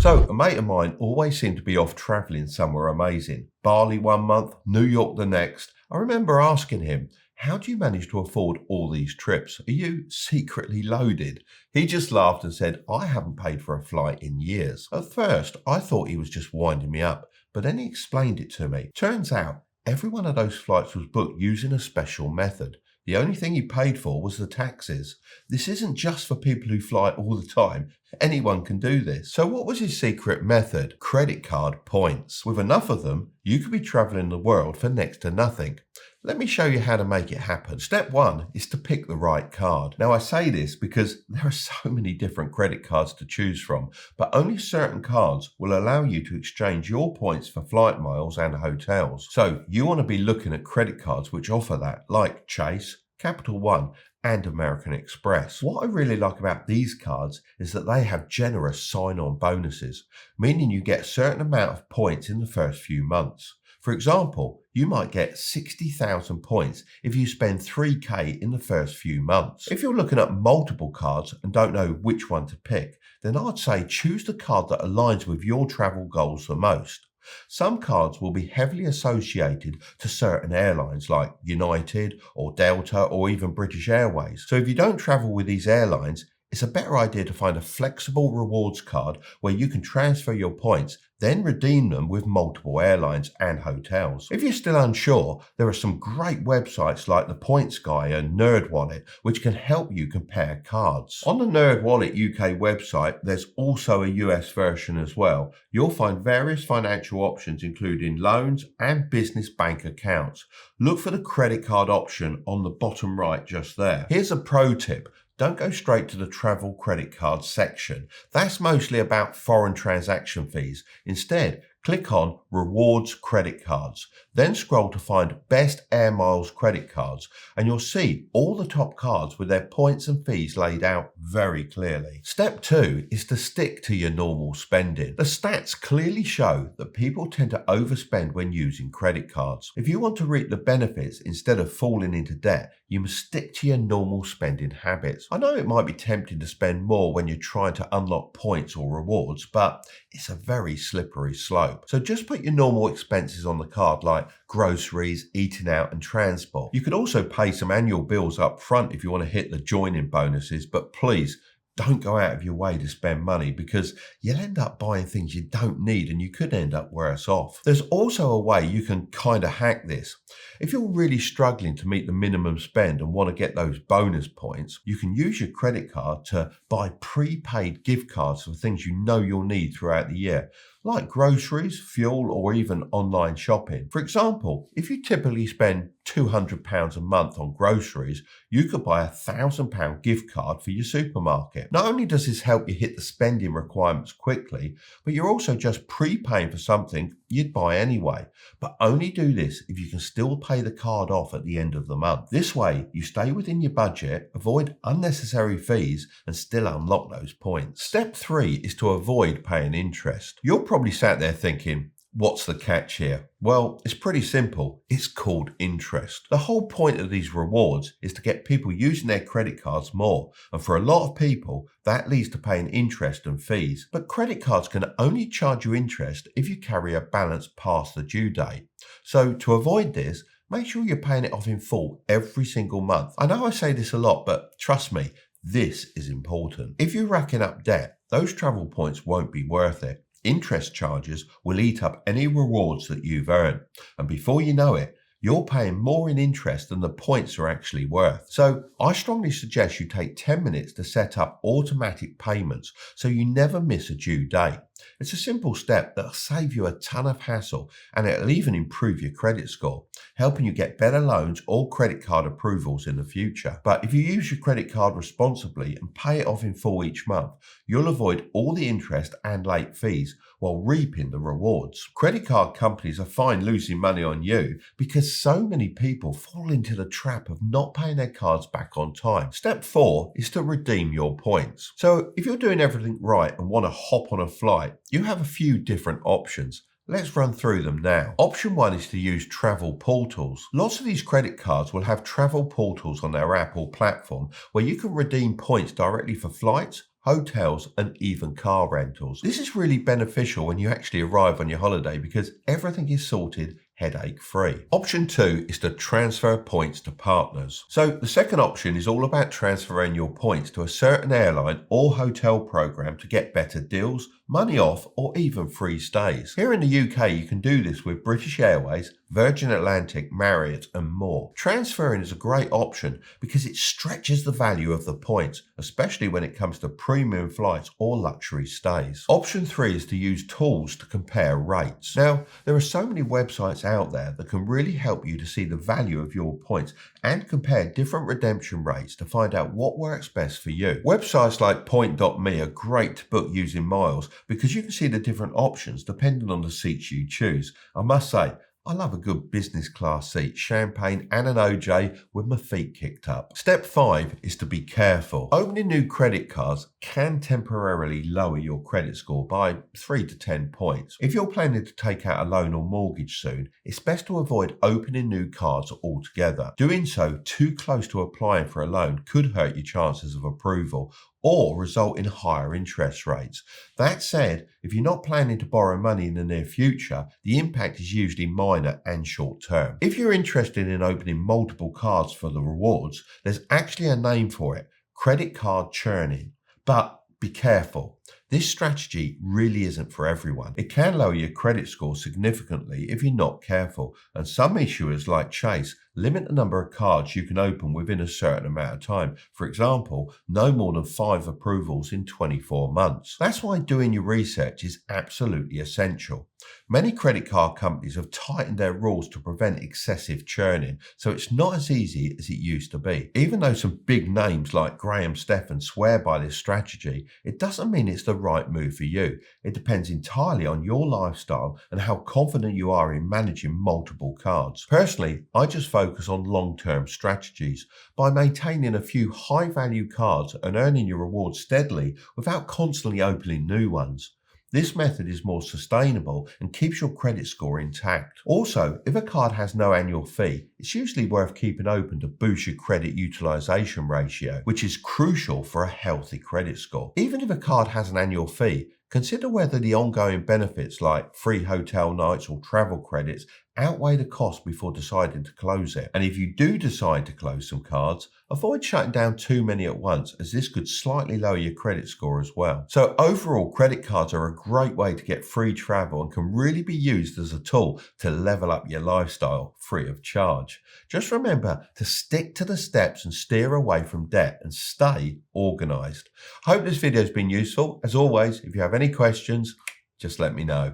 So, a mate of mine always seemed to be off travelling somewhere amazing. Bali one month, New York the next. I remember asking him, how do you manage to afford all these trips? Are you secretly loaded? He just laughed and said, I haven't paid for a flight in years. At first, I thought he was just winding me up, but then he explained it to me. Turns out, every one of those flights was booked using a special method. The only thing he paid for was the taxes. This isn't just for people who fly all the time. Anyone can do this. So what was his secret method? Credit card points. With enough of them, you could be traveling the world for next to nothing. Let me show you how to make it happen. Step one is to pick the right card. Now I say this because there are so many different credit cards to choose from, but only certain cards will allow you to exchange your points for flight miles and hotels. So you want to be looking at credit cards which offer that, like Chase, Capital One, and American Express. What I really like about these cards is that they have generous sign-on bonuses, meaning you get a certain amount of points in the first few months. For example, you might get 60,000 points if you spend 3K in the first few months. If you're looking at multiple cards and don't know which one to pick, then I'd say choose the card that aligns with your travel goals the most. Some cards will be heavily associated to certain airlines like United or Delta or even British Airways. So if you don't travel with these airlines, it's a better idea to find a flexible rewards card where you can transfer your points, then redeem them with multiple airlines and hotels. If you're still unsure, there are some great websites like the Points Guy and NerdWallet which can help you compare cards. On the NerdWallet UK website, there's also a US version as well. You'll find various financial options including loans and business bank accounts. Look for the credit card option on the bottom right just there. Here's a pro tip. Don't go straight to the travel credit card section. That's mostly about foreign transaction fees. Instead, click on Rewards Credit Cards. Then scroll to find Best Air Miles Credit Cards, and you'll see all the top cards with their points and fees laid out very clearly. Step 2 is to stick to your normal spending. The stats clearly show that people tend to overspend when using credit cards. If you want to reap the benefits instead of falling into debt, you must stick to your normal spending habits. I know it might be tempting to spend more when you're trying to unlock points or rewards, but it's a very slippery slope. So just put your normal expenses on the card like groceries, eating out and transport. You could also pay some annual bills up front if you want to hit the joining bonuses, but please don't go out of your way to spend money because you'll end up buying things you don't need and you could end up worse off. There's also a way you can kind of hack this. If you're really struggling to meet the minimum spend and want to get those bonus points, you can use your credit card to buy prepaid gift cards for things you know you'll need throughout the year, like groceries, fuel, or even online shopping. For example, if you typically spend £200 a month on groceries, you could buy a £1,000 gift card for your supermarket. Not only does this help you hit the spending requirements quickly, but you're also just prepaying for something you'd buy anyway. But only do this if you can still pay the card off at the end of the month. This way, you stay within your budget, avoid unnecessary fees, and still unlock those points. Step 3 is to avoid paying interest. You're probably sat there thinking, what's the catch here? Well, it's pretty simple. It's called interest. The whole point of these rewards is to get people using their credit cards more. And for a lot of people, that leads to paying interest and fees. But credit cards can only charge you interest if you carry a balance past the due date. So to avoid this, make sure you're paying it off in full every single month. I know I say this a lot, but trust me, this is important. If you're racking up debt, those travel points won't be worth it. Interest charges will eat up any rewards that you've earned. And before you know it, you're paying more in interest than the points are actually worth. So I strongly suggest you take 10 minutes to set up automatic payments so you never miss a due date. It's a simple step that'll save you a ton of hassle and it'll even improve your credit score, helping you get better loans or credit card approvals in the future. But if you use your credit card responsibly and pay it off in full each month, you'll avoid all the interest and late fees while reaping the rewards. Credit card companies are fine losing money on you because so many people fall into the trap of not paying their cards back on time. Step 4 is to redeem your points. So if you're doing everything right and want to hop on a flight, you have a few different options. Let's run through them now. Option 1 is to use travel portals. Lots of these credit cards will have travel portals on their app or platform where you can redeem points directly for flights, hotels, and even car rentals. This is really beneficial when you actually arrive on your holiday because everything is sorted headache free. Option 2 is to transfer points to partners. So the second option is all about transferring your points to a certain airline or hotel program to get better deals, money off, or even free stays. Here in the UK, you can do this with British Airways, Virgin Atlantic, Marriott, and more. Transferring is a great option because it stretches the value of the points, especially when it comes to premium flights or luxury stays. Option 3 is to use tools to compare rates. Now, there are so many websites out there that can really help you to see the value of your points and compare different redemption rates to find out what works best for you. Websites like point.me are great to book using miles because you can see the different options depending on the seats you choose. I must say, I love a good business class seat, champagne and an OJ with my feet kicked up. Step 5 is to be careful. Opening new credit cards can temporarily lower your credit score by 3 to 10 points. If you're planning to take out a loan or mortgage soon, it's best to avoid opening new cards altogether. Doing so too close to applying for a loan could hurt your chances of approval or result in higher interest rates. That said, if you're not planning to borrow money in the near future, the impact is usually minor and short term. If you're interested in opening multiple cards for the rewards, there's actually a name for it: credit card churning. But be careful. This strategy really isn't for everyone. It can lower your credit score significantly if you're not careful, and some issuers like Chase limit the number of cards you can open within a certain amount of time. For example, no more than 5 approvals in 24 months. That's why doing your research is absolutely essential. Many credit card companies have tightened their rules to prevent excessive churning, so it's not as easy as it used to be. Even though some big names like Graham Stephan swear by this strategy, it doesn't mean it's the right move for you. It depends entirely on your lifestyle and how confident you are in managing multiple cards. Personally, I just focus on long-term strategies by maintaining a few high-value cards and earning your rewards steadily without constantly opening new ones. This method is more sustainable and keeps your credit score intact. Also, if a card has no annual fee, it's usually worth keeping open to boost your credit utilization ratio, which is crucial for a healthy credit score. Even if a card has an annual fee, consider whether the ongoing benefits like free hotel nights or travel credits outweigh the cost before deciding to close it. And if you do decide to close some cards, avoid shutting down too many at once, as this could slightly lower your credit score as well. So overall, credit cards are a great way to get free travel and can really be used as a tool to level up your lifestyle free of charge. Just remember to stick to the steps and steer away from debt and stay organized. I hope this video has been useful. As always, if you have any questions, just let me know.